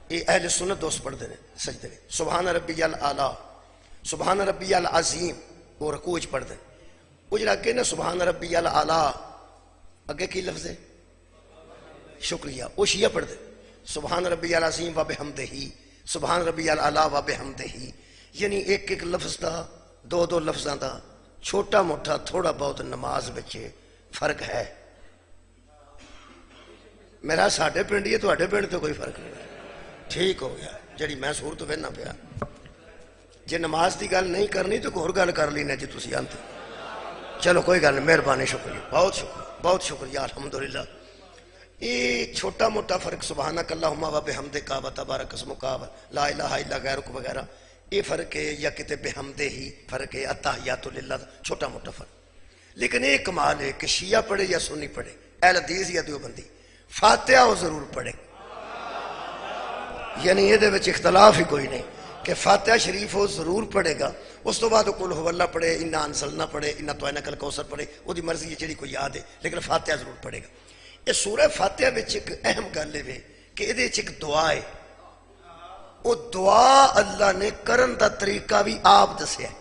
یہ اہل سنت دوست پڑھتے ہیں سجدے میں سبحان ربی الاعلیٰ سبحان ربی العظیم، وہ رکوع وچ پڑھتے ہیں۔ وہ جڑا اگے نا سبحان ربی الاعلیٰ اگے کی لفظ ہے؟ شکریہ، وہ شیعہ پڑھتے ہیں سبحان ربی العظیم و بحمدہ، سبحان ربی الاعلیٰ و بحمدہ، یعنی ایک ایک لفظ دا دو دو لفظاں دا چھوٹا موٹا تھوڑا بہت نماز بچے فرق ہے۔ میرا ساڈے پنڈ ہی تواڈے پنڈ تو کوئی فرق نہیں، ٹھیک ہو گیا جڑی میں صورت وینا پیا۔ جے نماز دی گل نہیں کرنی تو کوئی اور گل کر لینا جی تسی آنتے، چلو کوئی گل نہیں، مہربانی، شکریہ، بہت شکریہ، الحمدللہ۔ یہ چھوٹا موٹا فرق سبحانک اللہم و بحمدک و تبارک اسمک لا الہ الا غیرک وغیرہ، یہ فرق ہے، یا کتے بحمدہ ہی فرق ہے، التحیات للہ، چھوٹا موٹا فرق۔ لیکن یہ کمال ہے کہ شیعہ پڑھے یا سنی پڑھے، اہل حدیث یا دیوبندی، فاتحہ وہ ضرور پڑھے، یعنی یہ دے وچ اختلاف ہی کوئی نہیں کہ فاتحہ شریف وہ ضرور پڑھے گا، اس تو بعد قل هو اللہ پڑھے، انا انزلنا پڑھے، انا اعطیناک الکوثر پڑھے، وہ دی مرضی ہے جڑی کوئی یاد ہے، لیکن فاتحہ ضرور پڑھے گا۔ یہ سورہ فاتحہ وچ ایک اہم گل ہے کہ یہ دے وچ ایک دعا ہے، وہ دعا اللہ نے کرن دا طریقہ بھی آپ دسیا ہے۔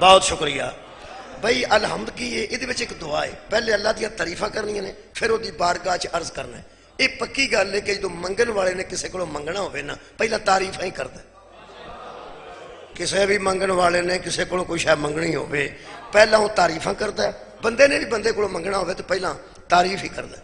بہت شکریہ بھائی، الحمد کی یہ وچ ایک دعا ہے، پہلے اللہ دیا تعریفاں کرنی نے، پھر وہ دی بارگاہ چ عرض کرنا ہے۔ یہ پکی گل ہے کہ جدو منگن والے نے کسی کو منگنا ہوئے نا، پہلا تعریفاں ہی کرتا ہے۔ کسی بھی منگن والے نے کسی کو کوئی شاید منگنی ہوئے، پہلا وہ تعریفاں کرتا ہے، بندے نے بھی بندے کو منگنا ہوئے تو پہلا تعریف ہی کرتا ہے۔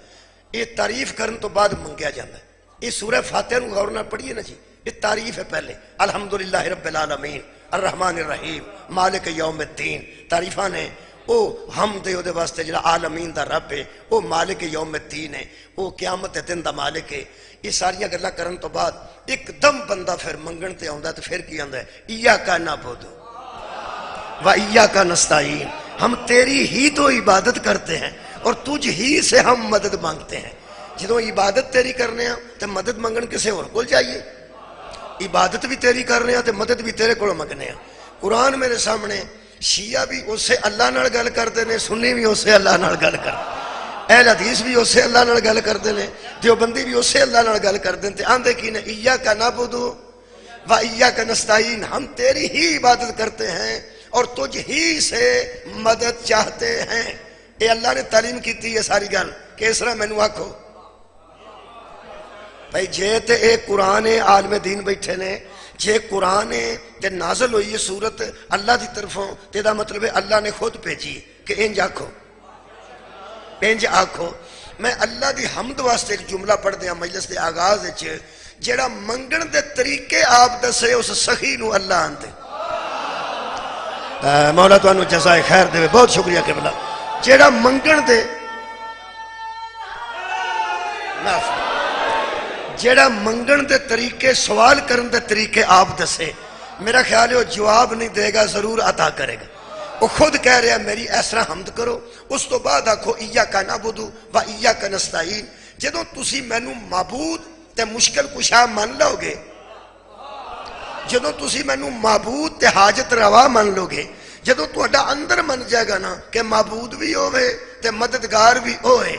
یہ تعریف کرن تو بعد منگیا جاتا ہے۔ یہ سورہ فاتحہ نو غور نہ پڑھیے نا جی، یہ تعریف ہے پہلے، الحمدللہ رب العالمین الرحمن الرحیم مالک یوم الدین، تعریفاں نے او حمد دے واسطے جڑا عالمین دا رب ہے، او مالک یوم الدین ہے، او قیامت دن دا مالک ہے۔ یہ ساریاں گلاں کرن تو بعد ایک دم بندہ پھر منگن تے آندا تو پھر کی آندا ہے، ایاک نعبد و ایاک نستعین، ہم تیری ہی تو عبادت کرتے ہیں اور تجھ ہی سے ہم مدد مانگتے ہیں۔ جدوں عبادت تیری کرنے ہیں تو مدد منگن کسے اور کول جائیے، عبادت بھی تیری کرنے ہیں تو مدد بھی تیرے کو منگنے ہیں۔ قرآن میرے سامنے، شیعہ بھی اسے اللہ نال گل کرتے ہیں، سنی بھی اسے اللہ نال گل کرتے ہیں، اہل حدیث بھی اسے اللہ نال گل کرتے ہیں، دیوبندی بھی اسے اللہ نال گل کرتے ہیں۔ آندے کی نے ایاک نعبد و ایاک نستعین، ہم تیری ہی عبادت کرتے ہیں اور تجھ ہی سے مدد چاہتے ہیں۔ اے اللہ نے تعلیم کیتی ہے ساری گل کہ اس طرح مینوں آکھو بھائی، جے تے اے قرآن عالم دین بیٹھے نے، جے قرآن تے نازل ہوئی ہے سورت اللہ دی طرفوں، تے دا مطلب ہے اللہ نے خود بھیجی کہ انج آکھو، انج آکھو۔ میں اللہ دی حمد واسطے ایک جملہ پڑھ دیا مجلس دے آغاز وچ، جیڑا منگن دے طریقے آپ دسے اس سخی نو اللہ آندے۔ مولا تو انو جزائے خیر دے، بہت شکریہ قبلہ۔ جیڑا منگن دے جیڑا منگن دے طریقے، سوال کرن دے طریقے آپ دسے، میرا خیال ہے وہ جواب نہیں دے گا، ضرور عطا کرے گا۔ وہ خود کہہ رہا ہے میری اس طرح حمد کرو، اس تو بعد آکھو ایاک نعبد و ایاک نستعین۔ جدوں تسی مینوں معبود تے مشکل کشا من لو گے، جدوں تسی مینوں معبود تے حاجت روا من لو گے، جدوں تہاڈا اندر من جائے گا نا کہ معبود بھی ہوئے تے مددگار بھی ہوئے،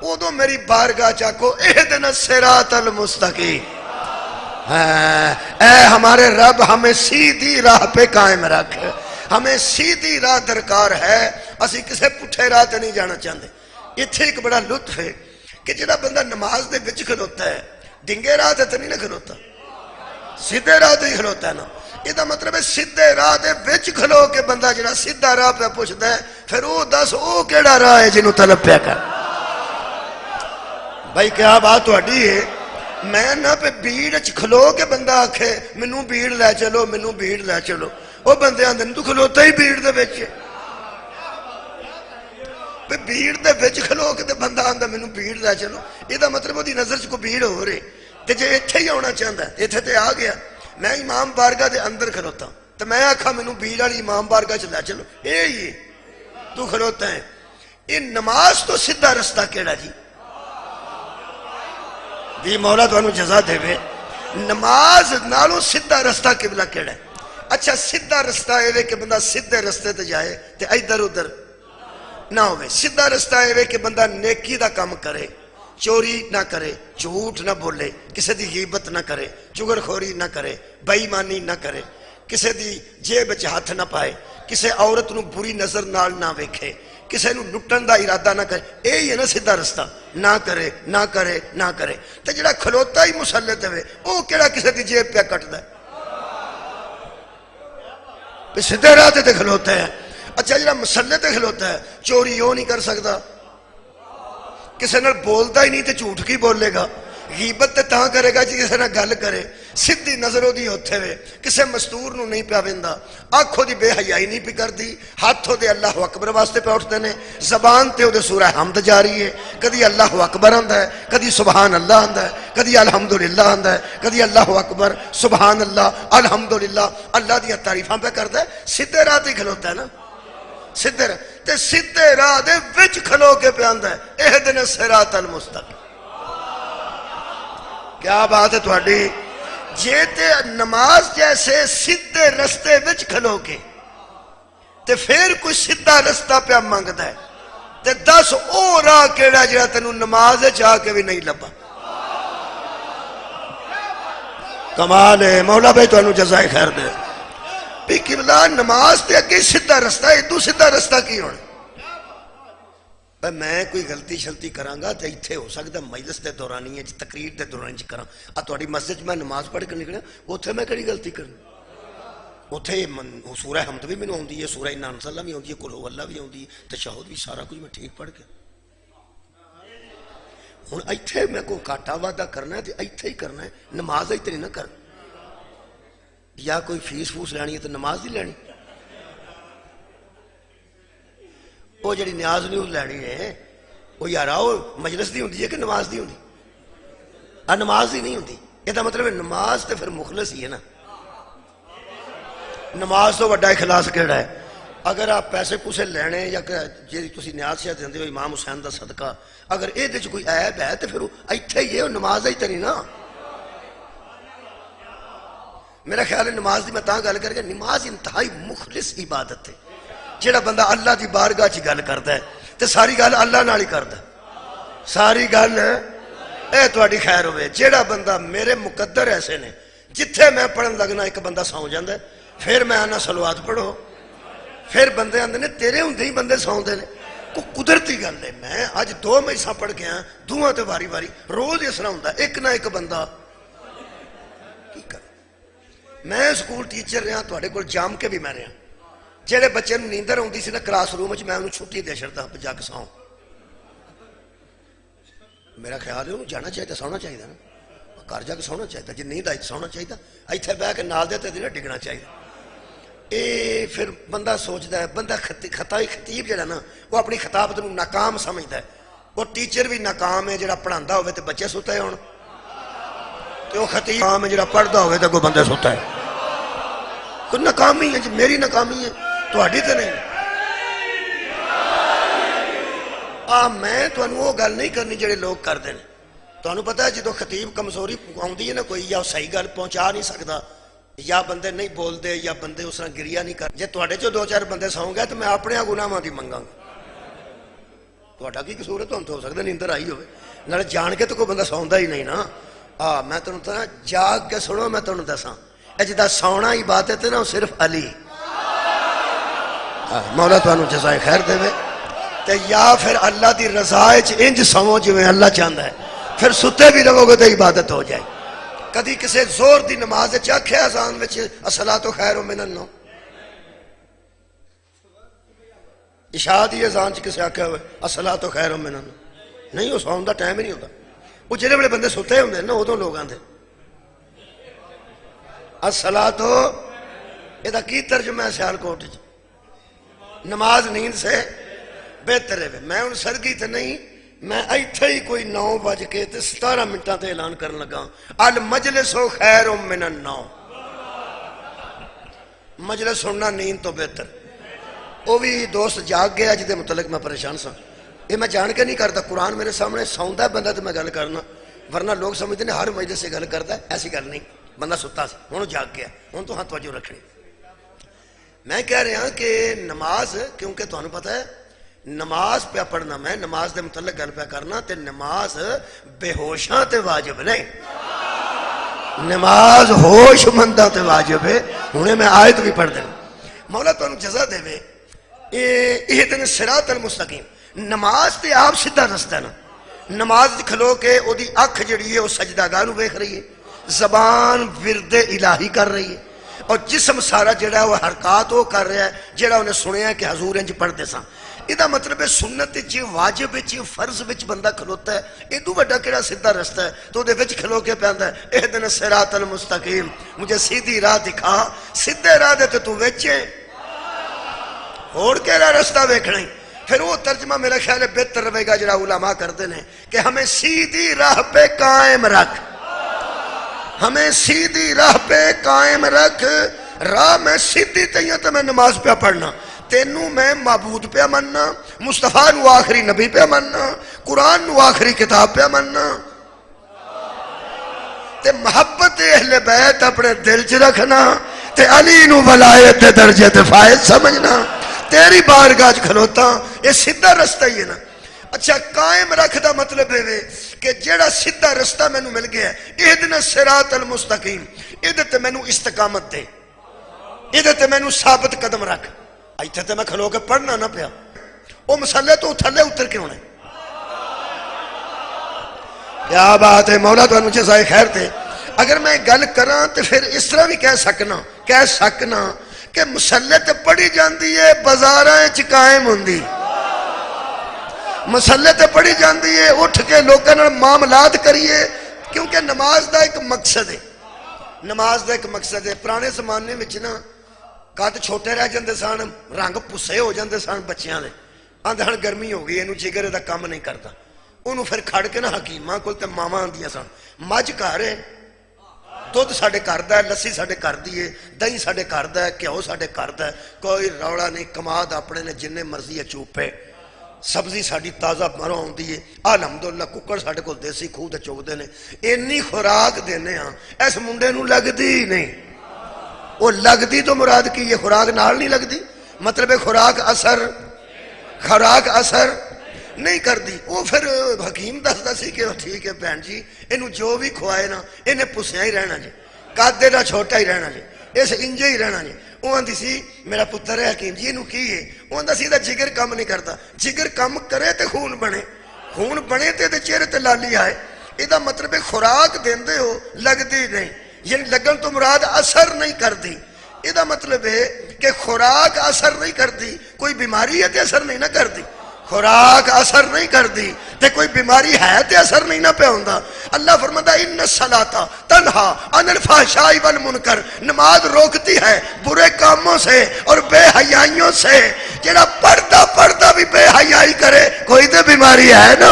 ادو میری بارگاہ چاکو اہدنا الصراط المستقیم، اے ہمارے رب ہمیں سیدھی راہ پہ قائم رکھ، ہمیں سیدھی راہ درکار ہے، اسی کسے پٹھے راہ تے نہیں جانا چاہتے۔ اتھے ایک بڑا لطف ہے کہ جڑا بندہ نماز دے وچ کھلوتا ہے، ڈنگے راہ تے نہیں نہ کھلوتا، سیدھے راہ تے ہی کھلوتا ہے نا۔ یہ دا مطلب ہے سیدھے راہ دے وچ کھلو کے بندہ جڑا سیدھا راہ پہ پوچھتا ہے، پھر وہ دس وہ کیڑا راہ ہے جنوں طلب پیا کر۔ بھائی کیا بات ہوڑی ہے، میں نہ پہ بھیڑ کھلو کے بندہ آکھے منوں بھیڑ لے چلو، منوں بھیڑ لے چلو، وہ بندے آندے تو کھلوتا ہی بھیڑ دے وچ، پہ بھیڑ دے وچ کھلو کے بندہ آندہ منوں بھیڑ لے چلو، یہ دا مطلب وہ دی نظر کو بھیڑ ہو رہے، تے جے اتھے ہی ہونا چاہتا ہے، اتھے تے آ گیا، میں امام بارگاہ دے اندر کھلوتا ہوں، تو میں آکھا منوں بھیڑ والی امام بارگاہ چ لے چلو، یہ تو کھلوتا ہے۔ یہ نماز تو سیدھا رستہ کیڑا جی؟ دی مولا تو انو جزا دے وے، نماز نالو سیدھا رستہ قبلہ کیڑا ہے؟ اچھا سیدھا رستہ ہے کہ بندہ سیدھے رستے تے جائے تے ادھر ادھر نہ ہوئے، سیدھا رستہ ہے کہ بندہ نیکی دا کام کرے، چوری نہ کرے، جھوٹ نہ بولے، کسی دی غیبت نہ کرے، چغلخوری نہ کرے، بے ایمانی نہ کرے، کسی دی جیب وچ ہاتھ نہ پائے، کسی عورت نو بری نظر نال نہ ویکھے، کسی نو لٹن دا ارادہ نہ کرے. یہی ہے نا سیدھا رستہ. نہ کرے نہ کرے نہ کرے. تے جڑا کھلوتا ہی مسلے تے وے او کیڑا کسی دی جیب پہ کٹدا ہے؟ سیدھے راہ تے کھلوتا ہے. اچھا جڑا مسلے تے کھلوتا ہے چوری وہ نہیں کر سکتا، کسی نال بولتا ہی نہیں تے جھوٹ کی بولے گا، غیبت تے تاں کرے گا جی کسی نال گل کرے، سیدھی نظر دی اوتھے وے، کسے مستور نو نہیں پیا ویندا، آنکھوں دی بے حیائی نہیں پی کردی، ہاتھوں دے اللہ اکبر واسطے پہ اٹھتے نے، زبان تے او دے سورہ حمد جاری ہے، کدی اللہ اکبر آندا ہے، کدی سبحان اللہ آندا ہے، کدی الحمدللہ آندا ہے، کدی اللہ اکبر سبحان اللہ الحمدللہ اللہ دی تعریفاں پہ کردا ہے. سیدھے راہ تے کھلوتا ہے نا، سیدھے راہ تے سیدھے راہ دے وچ کھلو کے پہ آندا ہے اہدنا الصراط المستقیم. کیا بات ہے تہاڈی؟ جے تے نماز جیسے سیدھے رستے وچ کھلو کے تے پھر کوئی سیدھا رستہ پہ منگدا ہے تے دس او راہ کیڑا جڑا تینوں نماز وچ آ کے بھی نہیں لبا. کمال ہے. مولا بھائی تانوں جزائے خیر دے. بھی قبلہ نماز تے اگے سیدھا رستہ ہے، ادو سیدھا رستہ کی ہونا؟ میں کوئی غلطی شلطی کرانگا تے ایتھے ہو سکتا مجلس دے دورانی ہے تقریر دے دورانی چ کراں، تہاڈی مسجد میں نماز پڑھ کے نکلیا اوتھے میں کہڑی غلطی کروں؟ اوتھے سورہ حمد بھی مینوں آندی ہے، سورہ انا انزلنا بھی آندی ہے، قل هو اللہ بھی آندی ہے، تشہد بھی، سارا کچھ میں ٹھیک پڑھ کے. ہن ایتھے میں کوئی گھاٹا وعدہ کرنا ہے تے ایتھے ہی کرنا ہے، نماز ایتھے نہیں نہ کرنا. یا کوئی فیس فوس لینی ہے تو نماز نہیں لینی. وہ جڑی نیاز نہیں لینی ہے وہ یار وہ مجلس دی ہوندی ہے کہ نماز دی ہوندی؟ نماز دی نہیں ہوندی. یہ مطلب ہے نماز تے پھر مخلص ہی ہے نا. نماز تو وڈا اخلاص کیڑا ہے؟ اگر آپ پیسے پوسے لینے یا جی تسی نیاز شاید دیندے ہو امام حسین دا صدقہ، اگر یہ دے کوئی عیب ہے تو پھر ایتھے ہی ہے، نماز ہی تے نہیں نا. میرا خیال ہے نماز دی میں تاں گل کر کے، نماز انتہائی مخلص عبادت ہے. جیڑا بندہ اللہ دی بارگاہ چ گل کرتا ہے تے ساری گل اللہ نال ہی کردا ہے، ساری گل اے تہاڈی خیر ہوئے. جیڑا بندہ میرے مقدر ایسے نے جتھے میں پڑھن لگنا ایک بندہ سو جاندا ہے، پھر میں آنا صلوات پڑھو، پھر بندے آندے نے تیرے ہوندے ہی بندے سوندے نے. کو قدرتی گل ہے. میں اج 2 مجلساں پڑھ کے آیا، دوواں تے واری واری روز اس طرح ہوندا ایک نہ ایک بندہ کی کر. میں سکول ٹیچر رہا، تہاڈے کول جام کے بھی میں رہا. جہے بچے نو نیندر آتی سی نا کلاس روم میں انہوں چھٹی دے چڑتا جا کے ساؤں. میرا خیال ہے انہوں جانا چاہیے، سونا چاہیے نا، گھر جا کے سونا چاہیے. جی نیند آئی سونا چاہیے، اتنے بہ کے نال دے تے ڈگنا چاہیے. یہ پھر بندہ سوچتا ہے، بندہ خطائی خطیب جڑا نا وہ اپنی خطابت نو ناکام سمجھتا ہے. وہ ٹیچر بھی ناکام ہے جڑا پڑھانا ہوئے تو بچے سوتے ہون، تو وہ خطیب ناکام ہے جڑا پڑھتا ہوئے تو کوئی بندے سوتا ہے. کوئی ناکامی ہے جی، میری ناکامی ہے، تہاڈی تے نہیں. میں تمہیں وہ گل نہیں کرنی جڑے لوگ کرتے ہیں. تمہیں پتا ہے جدو خطیب کمزوری آتی ہے نا کوئی، یا صحیح گل پہنچا نہیں سکتا، یا بندے نہیں بولتے، یا بندے اس طرح گریا نہیں کرتے. جی تھوڑے چو 2-4 بندے سو گئے تو میں اپنے گناہاں دی منگاں گا. تھوڑا کی قصور ہے؟ تمہیں تو ہو سکتا نیندر آئی ہوئے، نالے جان کے تو کوئی بندہ سوندا ہی نہیں نا. میں تمہیں جاگ کے سنو، میں تمہیں دساں جدا سونا عبادت ہے نا صرف علی. مولا تمہیں جزائے خیر دے. تے یا پھر اللہ دی رضا وچ انج سمو جویں اللہ چاہندا ہے، پھر ستے بھی رہو گے تو عبادت ہو جائے. کدی کسے زور دی نماز وچ آکھیا اذان وچ الصلاۃ خیر من النوم؟ عشاء دی اذان چ کسے آکھیا ہوئے الصلاۃ خیر من النوم؟ نہیں، وہ سون دا ٹائم ہی نہیں ہوتا. وہ جڑے بڑے بندے ستے ہوندے نا ادوں لوگ آندے الصلاۃ، یہ کی ترجمہ ہے سیالکوٹ وچ؟ نماز نیند سے بہتر ہے. میں ان سرگی تے نہیں، میں ایتھے ہی کوئی 9:17 تے اعلان کرن لگا المجلس خیر من النوم. مجلس سننا نیند تو بہتر. وہ بھی دوست جاگ گیا جہدے متعلق میں پریشان سا. یہ میں جان کے نہیں کرتا، قرآن میرے سامنے سوندا بندہ تو میں گل کرنا، ورنہ لوگ سمجھتے ہیں ہر مجلس سے گل کرتا ہے. ایسی گل نہیں، بندہ ستا سی ہوں جاگ گیا، ہوں تو ہاں توجہ رکھنی. میں کہہ رہا کہ نماز، کیونکہ تمہیں پتہ ہے نماز پہ پڑھنا میں نماز دے متعلق گل پہ کرنا تے نماز بے ہوشاں تے واجب نہیں، نماز ہوش منداں تے واجب ہے. ہنے میں آیت بھی پڑھ دیں. مولا تانوں جزا دے وے اہدنا الصراط المستقیم. نماز تے آپ سیدھا رستہ نا. نماز کھلو کے او دی اکھ جڑی ہے او سجدہ گاہ نو ویکھ رہی ہے، زبان ورد الہی کر رہی ہے، اور جسم سارا جڑا ہے وہ حرکات وہ کر رہا ہے جڑا انہیں سنیا ہے کہ حضور انج پڑھتے سن. یہ مطلب ہے سنت وچ واجب وچ فرض وچ بندہ کھلوتا ہے، ادو بڑا کیڑا سیدھا رستہ ہے تو دے وچ کھلو کے پیندا ہے اہدنا الصراط المستقیم، مجھے سیدھی راہ دکھا. سیدھے راہ دے تو وچ ہے اور کیڑا رستہ ویکھنا ہی. پھر وہ ترجمہ میرا خیال ہے بہتر رہے گا جڑا علماء کرتے ہیں کہ ہمیں سیدھی راہ پہ قائم رکھ، ہمیں سیدھی راہ پہ قائم رکھ. راہ میں سیدھی تیاں تو میں نماز پہ پڑھنا، تینوں میں معبود پہ مننا، مصطفیٰ نو آخری نبی پہ مننا، قرآن نو آخری کتاب پہ مننا، تے محبت اہل بیت اپنے دل چ رکھنا، تے علی نو ولایت دے درجے تے فائز سمجھنا. تیری بارگاہ کھلوتا یہ سیدھا رستہ ہی ہے نا. اچھا قائم رکھ دا مطلب ہے کہ جیڑا سیدھا رستہ میں نو مل گیا ہے اہدنا الصراط المستقیم، ادھے تے میں نو استقامت دے، ادھے تے میں نو ثابت قدم رکھ. ایتھے تے میں کھلو کے پڑھنا نہ پیا، او مسئلے تو تھلے اتر کیوں نے. کیا بات ہے مولا تو مجھے ضائع خیر تھے. اگر میں گل کراں تو پھر اس طرح بھی کہہ سکنا کہ مسئلے تے پڑھی جاندی ہے بازاراں وچ قائم ہوندی، مسئلے تے پڑھی جاندی ہے اٹھ کے لوکاں نال معاملات کریے، کیونکہ نماز دا ایک مقصد ہے. نماز دا ایک مقصد ہے. پرانے زمانے وچ نا قد چھوٹے رہ جاندے سن، رنگ پسے ہو جاندے سن بچیاں دے، آندے ہن گرمی ہو گئی اینو جگر دا کم نہیں کردا، انہوں پھر کھڑ کے نا حکیماں کول تے ماواں آندیاں سن مجھ گھر ہے، دودھ ساڈے گھر دا ہے، لسی ساڈے گھر دی ہے، دہی ساڈے گھر دا ہے، گھیو ساڈے گھر دا ہے، کوئی روڑا نہیں، کماد اپنے نے جننے مرضی ہے چوپے، سبزی ساڈی تازہ مروں ہوندی ہے، الحمدللہ ککڑ ساڈے کول دیسی کھو تے چگدے نے، اینی خوراک دینے ہاں اس منڈے نو لگدی نہیں. وہ لگدی تو مراد کی یہ خوراک نال نہیں لگدی، مطلب خوراک اثر نہیں کر دی. وہ پھر حکیم دستا سی کہ ٹھیک ہے بہن جی انہوں جو بھی کھوائے نا انہیں پسیاں ہی رہنا جی، قدے دا چھوٹا ہی رہنا جی، اس انجے ہی رہنا جی. وہ آندی سی میرا پتر ہے حکیم جی انہوں کی ہے، وہ آندہ سی دا جگر کم نہیں کرتا، جگر کم کرے تے خون بنے تے چہرے تے لالی آئے. یہ مطلب خوراک دیندے ہو لگدی نہیں، یعنی لگن تو مراد اثر نہیں کر دی. یہ مطلب ہے کہ خوراک اثر نہیں کر دی، کوئی بیماری ہے تے اثر نہیں نہ کر دی، خوراک اثر نہیں کر دی تے کوئی بیماری ہے تے اثر نہیں نہ پہ ہوندا. اللہ فرماتا ان الصلاۃ تنہا عن الفحشاء والمنکر، نماز روکتی ہے برے کاموں سے اور بے حیائیوں سے. جڑا پردہ بھی بے حیائی کرے کوئی تے بیماری ہے نا.